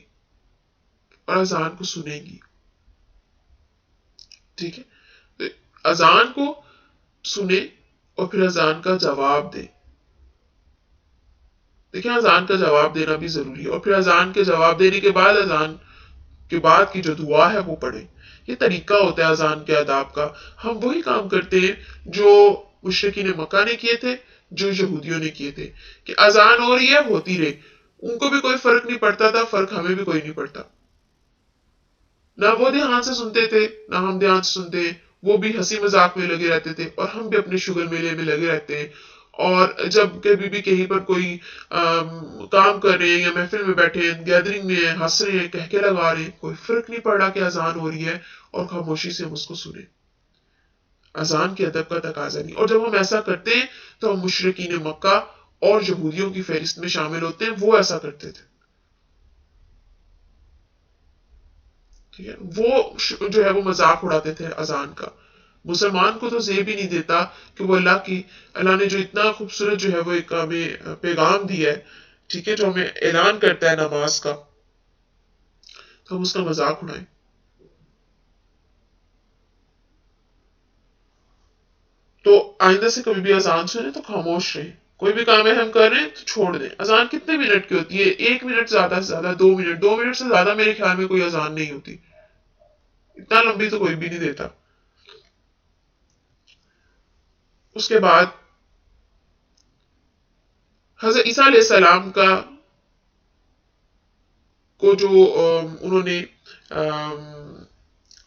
اور اذان کو سنیں گی. ٹھیک ہے، اذان کو سنیں اور پھر اذان کا جواب دیں. دیکھیں اذان کا جواب دینا بھی ضروری ہے، اور پھر اذان کے جواب دینے کے بعد اذان کے بعد کی جو دعا ہے وہ پڑھیں. یہ طریقہ ہوتا ہے اذان کے آداب کا. ہم وہی کام کرتے ہیں جو مشرکین مکہ نے کیے تھے، جو یہودیوں نے کیے تھے، کہ اذان ہو رہی ہے ہوتی رہے. ان کو بھی کوئی فرق نہیں پڑتا تھا، فرق ہمیں بھی کوئی نہیں پڑتا. نہ وہ دھیان سے سنتے تھے نہ ہم دھیان سے سنتے ہیں. وہ بھی ہنسی مذاق میں لگے رہتے تھے اور ہم بھی اپنے شغل میلے میں لگے رہتے ہیں. اور جب کبھی بھی کہیں پر کوئی کام کر رہے ہیں یا محفل میں بیٹھے ہیں، گیدرنگ میں ہیں، ہنس رہے ہیں، کہہ لگا رہے ہیں، کوئی فرق نہیں پڑ رہا کہ اذان ہو رہی ہے اور خاموشی سے ہم اس کو سنیں. اذان کے ادب کا تقاضا نہیں. اور جب ہم ایسا کرتے ہیں تو ہم مشرکین مکہ اور یہودیوں کی فہرست میں شامل ہوتے ہیں. وہ ایسا کرتے تھے. ٹھیک ہے، وہ جو ہے وہ مذاق اڑاتے تھے اذان کا. مسلمان کو تو زیب ہی نہیں دیتا کہ وہ اللہ نے جو اتنا خوبصورت جو ہے وہ ایک ہمیں پیغام دیا ہے، ٹھیک ہے، جو ہمیں اعلان کرتا ہے نماز کا، تو ہم اس کا مذاق اڑائیں. تو آئندہ سے کبھی بھی اذان سنیں تو خاموش رہیں. کوئی بھی کام ہے ہم کر رہے ہیں تو چھوڑ دیں. اذان کتنے منٹ کی ہوتی ہے؟ 1 منٹ زیادہ سے زیادہ، 2 منٹ. 2 منٹ سے زیادہ میرے خیال میں کوئی اذان نہیں ہوتی. اتنا لمبی تو کوئی بھی نہیں دیتا. اس کے بعد حضرت عیسیٰ علیہ السلام کو جو انہوں نے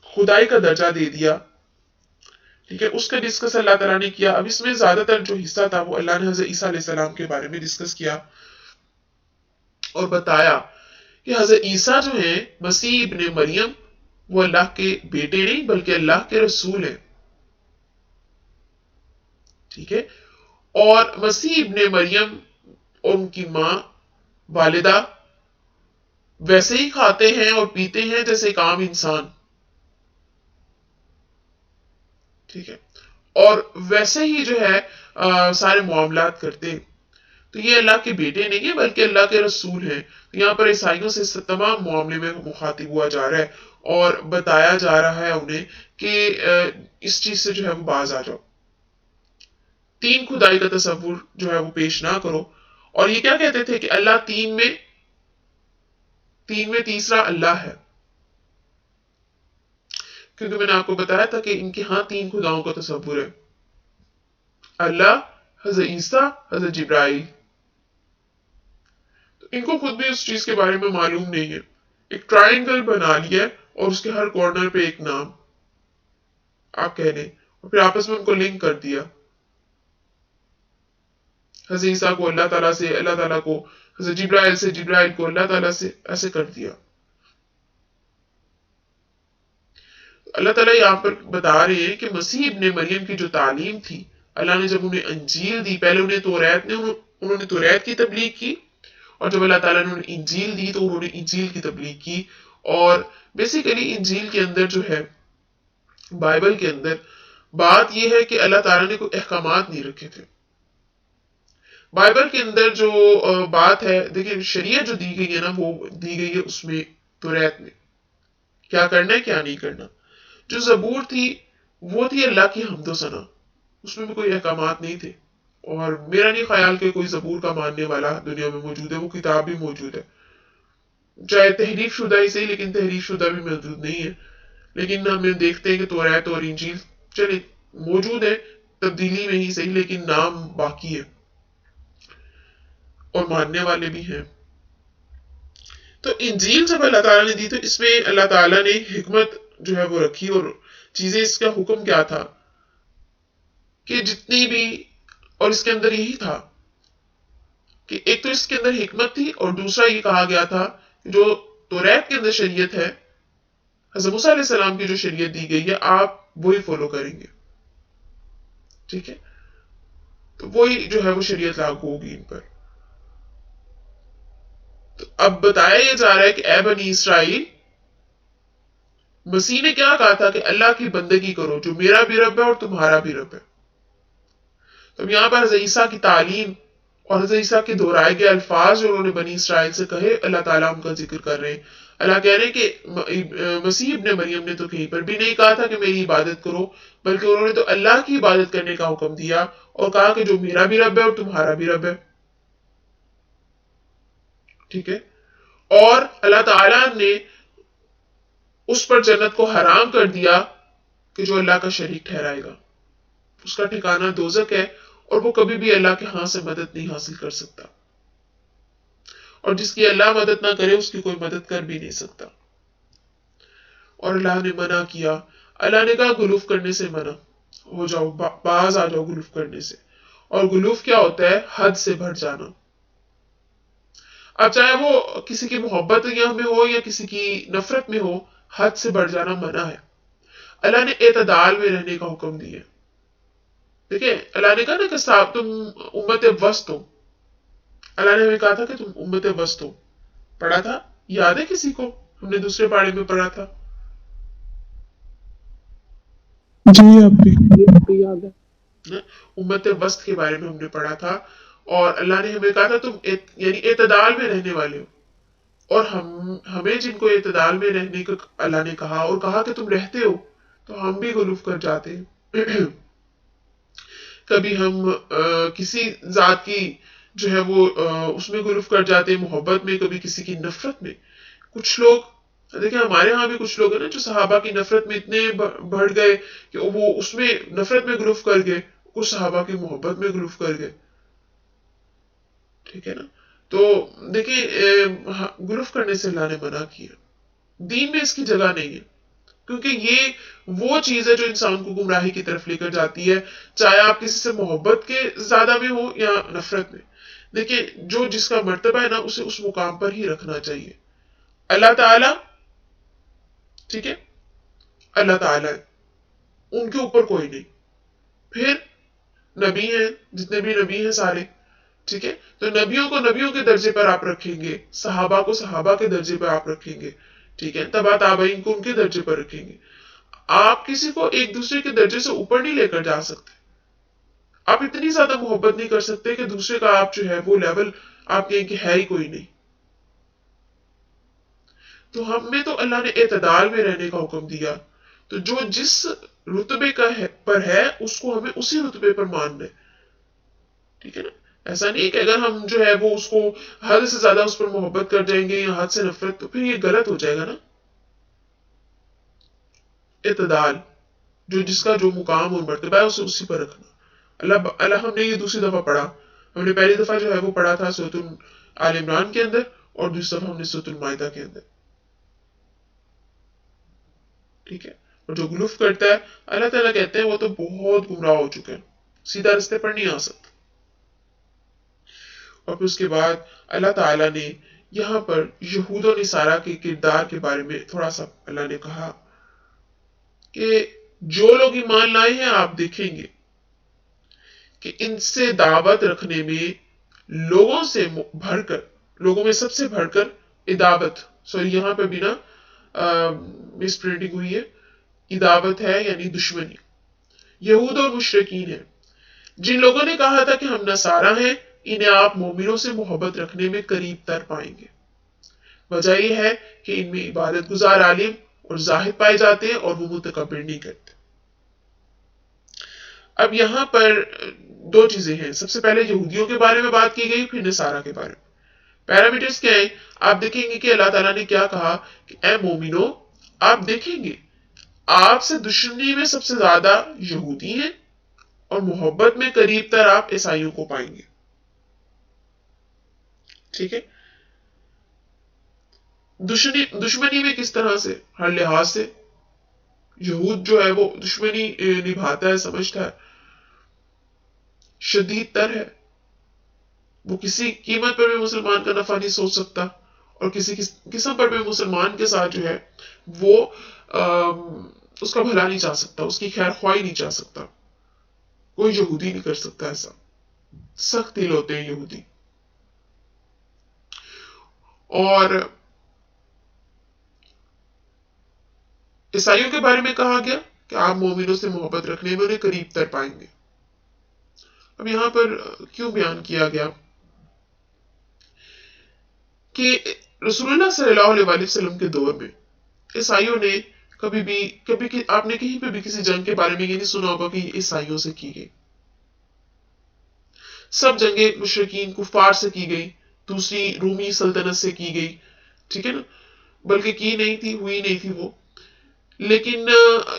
خدائی کا درجہ دے دیا، ٹھیک ہے، اس کا ڈسکس اللہ تعالیٰ نے کیا. اب اس میں زیادہ تر جو حصہ تھا وہ اللہ نے حضرت عیسیٰ علیہ السلام کے بارے میں ڈسکس کیا اور بتایا کہ حضرت عیسیٰ جو ہیں مسیح ابن مریم، وہ اللہ کے بیٹے نہیں بلکہ اللہ کے رسول ہیں. ٹھیک ہے، اور مسیح ابن مریم اور ان کی ماں والدہ ویسے ہی کھاتے ہیں اور پیتے ہیں جیسے ایک عام انسان. ٹھیک ہے، اور ویسے ہی جو ہے سارے معاملات کرتے ہیں. تو یہ اللہ کے بیٹے نہیں ہیں بلکہ اللہ کے رسول ہیں. یہاں پر عیسائیوں سے تمام معاملے میں مخاطب ہوا جا رہا ہے اور بتایا جا رہا ہے انہیں کہ اس چیز سے جو ہے وہ باز آ جاؤ. 3 خدائی کا تصور جو ہے وہ پیش نہ کرو. اور یہ کیا کہتے تھے کہ اللہ تین میں تیسرا اللہ ہے، کیونکہ میں نے آپ کو بتایا تھا کہ ان کے ہاں 3 خداؤں کا تصور ہے: اللہ، حضرت عیسیٰ، حضرت جبرائیل. ان کو خود بھی اس چیز کے بارے میں معلوم نہیں ہے. ایک ٹرائنگل بنا لیا اور اس کے ہر کارنر پہ ایک نام آپ کہہ لیں اور پھر آپس میں ان کو لنک کر دیا. حضرت عیسیٰ کو اللہ تعالیٰ سے، اللہ تعالیٰ کو حضرت جبرائیل سے، جبرائیل کو اللہ تعالیٰ سے، ایسے کر دیا. اللہ تعالیٰ یہاں پر بتا رہے ہیں کہ مسیح ابن مریم کی جو تعلیم تھی، اللہ نے جب انہیں انجیل دی، پہلے انہوں نے توریت کی تبلیغ کی، اور جب اللہ تعالیٰ نے انہیں انجیل دی تو انہوں نے انجیل کی تبلیغ کی. اور بیسیکلی انجیل کے اندر جو ہے، بائبل کے اندر بات یہ ہے کہ اللہ تعالیٰ نے کوئی احکامات نہیں رکھے تھے. بائبل کے اندر جو بات ہے، دیکھیں شریعت جو دی گئی ہے نا، وہ دی گئی ہے اس میں توریت میں کیا کرنا ہے کیا نہیں کرنا. جو زبور تھی وہ تھی اللہ کی حمد و ثنا، اس میں بھی کوئی احکامات نہیں تھے. اور میرا نہیں خیال کہ کوئی زبور کا ماننے والا دنیا میں موجود ہے. وہ کتاب بھی موجود ہے، چاہے تحریف شدہ ہی صحیح، لیکن تحریف شدہ بھی موجود نہیں ہے. لیکن ہم دیکھتے ہیں کہ توریت اور انجیل چلے موجود ہے، تبدیلی میں ہی صحیح، لیکن نام باقی ہے اور ماننے والے بھی ہیں. تو انجیل جب اللہ تعالیٰ نے دی تو اس میں اللہ تعالیٰ نے حکمت جو ہے وہ رکھی، اور چیزیں اس کا حکم کیا تھا کہ جتنی بھی اور اس کے اندر یہی تھا کہ ایک تو اس کے اندر حکمت تھی، اور دوسرا یہ کہا گیا تھا کہ جو توریت کے اندر شریعت ہے، حضرت موسیٰ علیہ السلام کی جو شریعت دی گئی ہے، آپ وہی فالو کریں گے. ٹھیک ہے، تو وہی جو ہے وہ شریعت لاگو ہوگی ان پر. تو اب بتایا یہ جا رہا ہے کہ اے بنی اسرائیل، مسیح نے کیا کہا تھا کہ اللہ کی بندگی کرو جو میرا بھی رب ہے اور تمہارا بھی رب ہے. تو یہاں پر حضرت عیسیٰ کی تعلیم اور حضرت عیسیٰ کے دہرائے گئے الفاظ جو انہوں نے بنی اسرائیل سے کہے، اللہ تعالیٰ ان کا ذکر کر رہے ہیں. اللہ کہہ رہے ہیں کہ مسیح ابن مریم نے تو کہیں پر بھی نہیں کہا تھا کہ میری عبادت کرو، بلکہ انہوں نے تو اللہ کی عبادت کرنے کا حکم دیا اور کہا کہ جو میرا بھی رب ہے اور تمہارا بھی رب ہے. ٹھیک ہے، اور اللہ تعالیٰ نے اس پر جنت کو حرام کر دیا کہ جو اللہ کا شریک ٹھہرائے گا، اس کا ٹھکانہ دوزخ ہے، اور وہ کبھی بھی اللہ کے ہاں سے مدد نہیں حاصل کر سکتا، اور جس کی اللہ مدد نہ کرے اس کی کوئی مدد کر بھی نہیں سکتا. اور اللہ نے منع کیا، اللہ نے کہا گلوف کرنے سے منع ہو جاؤ، باز آ جاؤ گلوف کرنے سے. اور گلوف کیا ہوتا ہے؟ حد سے بڑھ جانا. اب چاہے وہ کسی کی محبت میں ہو یا کسی کی نفرت میں ہو، حد سے بڑھ جانا منع ہے. اللہ نے اعتدال میں رہنے کا حکم دیا. دیکھیں، اللہ نے کہا نا کہ صاحب تم امت وسط ہو. اللہ نے ہمیں کہا تھا کہ تم امت وسط ہو. پڑھا تھا، یاد ہے کسی کو؟ ہم نے دوسرے پاڑے میں پڑھا تھا. جی آپ کو یاد ہے؟ امت وسط کے بارے میں ہم نے پڑھا تھا، اور اللہ نے ہمیں کہا تھا تم یعنی اعتدال میں رہنے والے ہو. اور ہمیں جن کو اعتدال میں رہنے کو اللہ نے کہا اور کہا کہ تم رہتے ہو، تو ہم بھی غلوف کر جاتے ہیں. کبھی ہم کسی ذات کی جو ہے وہ اس میں غلوف کر جاتے ہیں محبت میں، کبھی کسی کی نفرت میں. کچھ لوگ دیکھیں، ہمارے ہاں بھی کچھ لوگ ہیں نا جو صحابہ کی نفرت میں اتنے بڑھ گئے کہ وہ اس میں نفرت میں غلوف کر گئے، کچھ صحابہ کی محبت میں غلوف کر گئے. ٹھیک ہے نا؟ تو دیکھیں، غلوف کرنے سے اللہ نے منع کیا. دین میں اس کی جگہ نہیں ہے، کیونکہ یہ وہ چیز ہے جو انسان کو گمراہی کی طرف لے کر جاتی ہے، چاہے آپ کسی سے محبت کے زیادہ میں ہو یا نفرت میں. دیکھیں، جو جس کا مرتبہ ہے نا، اسے اس مقام پر ہی رکھنا چاہیے. اللہ تعالی، ٹھیک ہے، اللہ تعالی ان کے اوپر کوئی نہیں. پھر نبی ہیں، جتنے بھی نبی ہیں سارے، ٹھیک ہے، تو نبیوں کو نبیوں کے درجے پر آپ رکھیں گے، صحابہ کو صحابہ کے درجے پر آپ رکھیں گے، ٹھیک ہے، تبا تابعین کو ان کے درجے پر رکھیں گے. آپ کسی کو ایک دوسرے کے درجے سے اوپر نہیں لے کر جا سکتے. آپ اتنی زیادہ محبت نہیں کر سکتے کہ دوسرے کا آپ جو ہے وہ لیول آپ کہیں کہ ہے ہی کوئی نہیں. تو ہم میں تو اللہ نے اعتدال میں رہنے کا حکم دیا. تو جو جس رتبے کا پر ہے اس کو ہمیں اسی رتبے پر ماننا ہے. ٹھیک ہے نا؟ ایسا نہیں کہ اگر ہم جو ہے وہ اس کو حد سے زیادہ اس پر محبت کر جائیں گے یا حد سے نفرت، تو پھر یہ غلط ہو جائے گا نا. اعتدال، جو جس کا جو مقام اور مرتبہ ہے اسے اسی پر رکھنا. اللہ ہم نے یہ دوسری دفعہ پڑھا. ہم نے پہلی دفعہ جو ہے وہ پڑھا تھا سورۃ آل عمران کے اندر، اور دوسری دفعہ ہم نے سورۃ المائدہ کے اندر. ٹھیک ہے، اور جو گلوف کرتا ہے، اللہ تعالیٰ کہتے ہیں وہ تو بہت گمراہ ہو چکے ہیں، سیدھا رستے پر نہیں آ سکتا. اور پھر اس کے بعد اللہ تعالیٰ نے یہاں پر یہود و نصارہ کے کردار کے بارے میں تھوڑا سا اللہ نے کہا کہ جو لوگ ایمان لائے ہیں، آپ دیکھیں گے کہ ان سے دعوت رکھنے میں لوگوں سے بڑھ کر، لوگوں میں سب سے بڑھ کر ادابت، سوری یہاں پہ بھی نا مس پرنٹنگ ہوئی ہے، ادابت ہے یعنی دشمنی، یہود اور مشرکین ہیں. جن لوگوں نے کہا تھا کہ ہم نصارہ ہیں، انہیں آپ مومنوں سے محبت رکھنے میں قریب تر پائیں گے. وجہ یہ ہے کہ ان میں عبادت گزار عالم اور زاہد پائے جاتے ہیں اور وہ متکبر نہیں کرتے. اب یہاں پر دو چیزیں ہیں. سب سے پہلے یہودیوں کے بارے میں بات کی گئی، پھر نصارہ کے بارے میں. پیرامیٹرز کیا ہیں؟ آپ دیکھیں گے کہ اللہ تعالیٰ نے کیا کہا کہ اے مومنو، آپ دیکھیں گے آپ سے دشمنی میں سب سے زیادہ یہودی ہیں، اور محبت میں قریب تر آپ عیسائیوں کو پائیں گے. ٹھیک ہے، دشمنی میں کس طرح سے؟ ہر لحاظ سے. یہود جو ہے وہ دشمنی نبھاتا ہے، سمجھتا ہے. شدید تر ہے. وہ کسی قیمت پر بھی مسلمان کا نفع نہیں سوچ سکتا اور کسی قسم پر بھی مسلمان کے ساتھ جو ہے وہ اس کا بھلا نہیں چاہ سکتا, اس کی خیر خواہی نہیں چاہ سکتا. کوئی یہودی نہیں کر سکتا ایسا. سخت دل ہوتے ہیں یہودی. اور عیسائیوں کے بارے میں کہا گیا کہ آپ مومنوں سے محبت رکھنے میں انہیں قریب تر پائیں گے. اب یہاں پر کیوں بیان کیا گیا کہ رسول اللہ صلی اللہ علیہ وسلم کے دور میں عیسائیوں نے کبھی آپ نے کہیں پہ بھی کسی جنگ کے بارے میں یہ نہیں سنا ہوگا کہ یہ عیسائیوں سے کی گئی. سب جنگیں مشرکین کفار سے کی گئی, دوسری رومی سلطنت سے کی گئی, ٹھیک ہے نا, بلکہ کی نہیں تھی, ہوئی نہیں تھی وہ. لیکن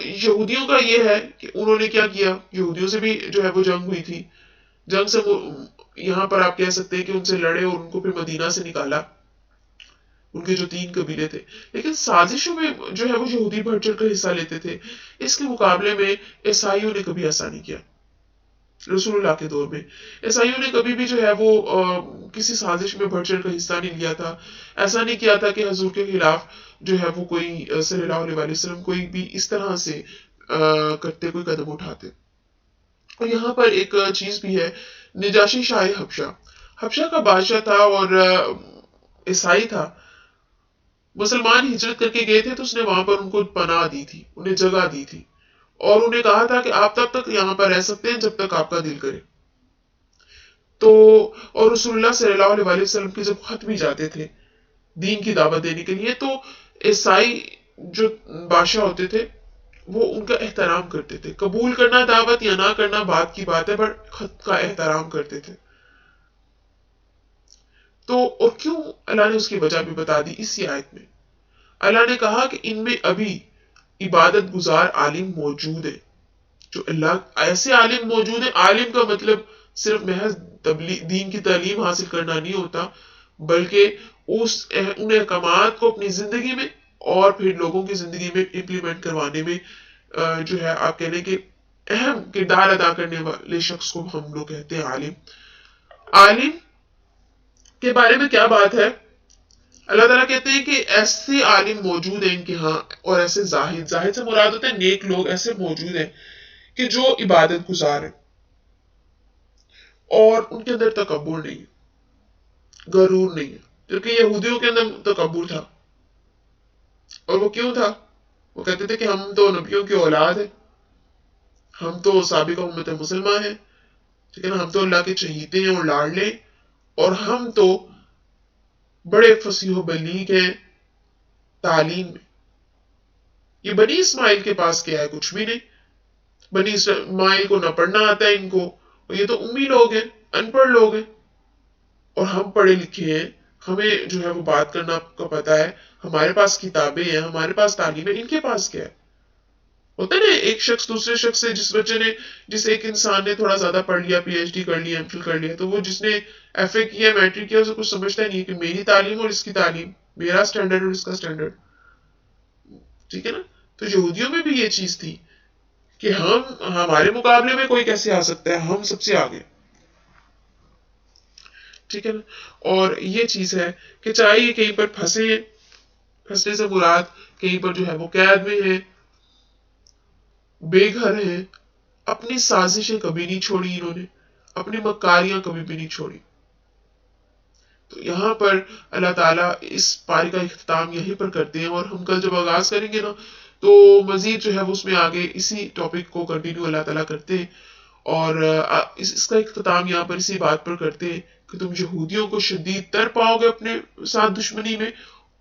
یہودیوں کا یہ ہے کہ انہوں نے کیا کیا, یہودیوں سے بھی جو ہے وہ جنگ ہوئی تھی. جنگ سے یہاں پر آپ کہہ سکتے ہیں کہ ان سے لڑے اور ان کو پھر مدینہ سے نکالا, ان کے جو 3 قبیلے تھے. لیکن سازشوں میں جو ہے وہ یہودی بڑھ چڑھ کر حصہ لیتے تھے. اس کے مقابلے میں عیسائیوں نے کبھی ایسا نہیں کیا. رسول اللہ کے دور میں عیسائیوں نے کبھی بھی جو ہے وہ کسی سازش میں بڑھ چڑھ کر حصہ نہیں لیا تھا. ایسا نہیں کیا تھا کہ حضور کے خلاف جو ہے وہ کوئی صلی اللہ علیہ وسلم کوئی بھی اس طرح سے کرتے, کوئی قدم اٹھاتے. اور یہاں پر ایک چیز بھی ہے, نجاشی شاہ حبشہ کا بادشاہ تھا اور عیسائی تھا. مسلمان ہجرت کر کے گئے تھے تو اس نے وہاں پر ان کو پناہ دی تھی, انہیں جگہ دی تھی, اور انہیں کہا تھا کہ آپ تب تک یہاں پر رہ سکتے ہیں جب تک آپ کا دل کرے. تو اور رسول اللہ صلی اللہ علیہ وسلم کے جب خط بھی جاتے تھے دین کی دعوت دینے کے لیے, تو عیسائی جو بادشاہ ہوتے تھے وہ ان کا احترام کرتے تھے. قبول کرنا دعوت یا نہ کرنا بات کی بات ہے, بٹ خط کا احترام کرتے تھے. تو اور کیوں اللہ نے اس کی وجہ بھی بتا دی اسی آیت میں. اللہ نے کہا کہ ان میں ابھی عبادت گزار عالم موجود ہے. جو اللہ ایسے عالم موجود ہیں, عالم کا مطلب صرف محض دین کی تعلیم حاصل کرنا نہیں ہوتا, بلکہ ان احکامات کو اپنی زندگی میں اور پھر لوگوں کی زندگی میں امپلیمنٹ کروانے میں جو ہے آپ کہہ لیں کہ اہم کردار ادا کرنے والے شخص کو ہم لوگ کہتے ہیں عالم. عالم کے بارے میں کیا بات ہے, اللہ تعالیٰ کہتے ہیں کہ ایسے عالم موجود ہیں ان کے ہاں, اور ایسے زاہد سے مراد ہوتے ہیں نیک لوگ, ایسے موجود ہیں کہ جو عبادت گزار ہیں اور ان کے اندر تکبر نہیں ہے, غرور نہیں ہے. کیونکہ یہودیوں کے اندر تکبر تھا, اور وہ کیوں تھا؟ وہ کہتے تھے کہ ہم تو نبیوں کی اولاد ہیں, ہم تو سابقہ امت مسلمہ ہیں, ٹھیک ہے نا, ہم تو اللہ کے چہیتے ہیں اور لاڈلے, اور ہم تو بڑے فصیح و بلیغ ہیں تعلیم میں. یہ بنی اسماعیل کے پاس کیا ہے؟ کچھ بھی نہیں. بنی اسماعیل کو نہ پڑھنا آتا ہے ان کو, اور یہ تو امی لوگ ہیں, ان پڑھ لوگ ہیں, اور ہم پڑھے لکھے ہیں, ہمیں جو ہے وہ بات کرنا کا پتا ہے, ہمارے پاس کتابیں ہیں, ہمارے پاس تعلیم ہے, ان کے پاس کیا ہے؟ ہوتا ہے نا ایک شخص دوسرے شخص سے, جس ایک انسان نے تھوڑا زیادہ پڑھ لیا, پی ایچ ڈی کر لیا, ایم فل کر لیا, تو وہ جس نے ایف اے کیا, میٹرک کیا, اسے کچھ سمجھتا نہیں کہ میری تعلیم اور اس کی تعلیم, میرا سٹینڈرڈ اور اس کا سٹینڈرڈ, ٹھیک ہے نا. تو یہودیوں میں بھی یہ چیز تھی کہ ہمارے مقابلے میں کوئی کیسے آ سکتا ہے, ہم سب سے آگے, ٹھیک ہے نا. اور یہ چیز ہے کہ چاہے یہ کہیں پر پھنسے ہیں, پھنسنے سے مراد کہیں پر جو ہے وہ قید میں ہیں, بے گھر ہیں, اپنی سازشیں کبھی نہیں چھوڑی انہوں نے, اپنی مکاریاں کبھی بھی نہیں چھوڑی. تو یہاں پر اللہ تعالیٰ اس پارے کا اختتام یہیں پر کرتے ہیں, اور ہم کل جب آغاز کریں گے نا تو مزید جو ہے وہ اس میں آگے اسی ٹاپک کو کنٹینیو اللہ تعالیٰ کرتے ہیں, اور اس کا اختتام یہاں پر اسی بات پر کرتے ہیں کہ تم یہودیوں کو شدید تر پاؤ گے اپنے ساتھ دشمنی میں,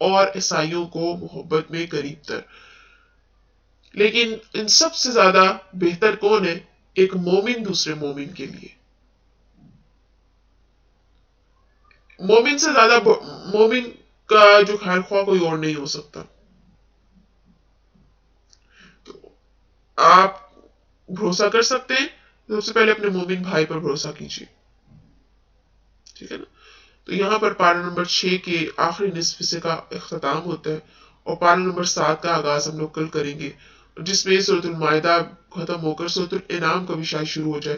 اور عیسائیوں کو محبت میں قریب تر. لیکن ان سب سے زیادہ بہتر کون ہے؟ ایک مومن دوسرے مومن کے لیے. مومن سے زیادہ مومن کا جو خیر خواہ کوئی اور نہیں ہو سکتا. تو آپ بھروسہ کر سکتے ہیں, سب سے پہلے اپنے مومن بھائی پر بھروسہ کیجیے, ٹھیک ہے نا. تو یہاں پر پارہ نمبر 6 کے آخری نصف حصے کا اختتام ہوتا ہے, اور پارہ نمبر 7 کا آغاز ہم لوگ کل کریں گے, جس میں سورۃ المائدہ ختم ہو کر سورۃ الانعام کا بھی شاید شروع ہو جائے.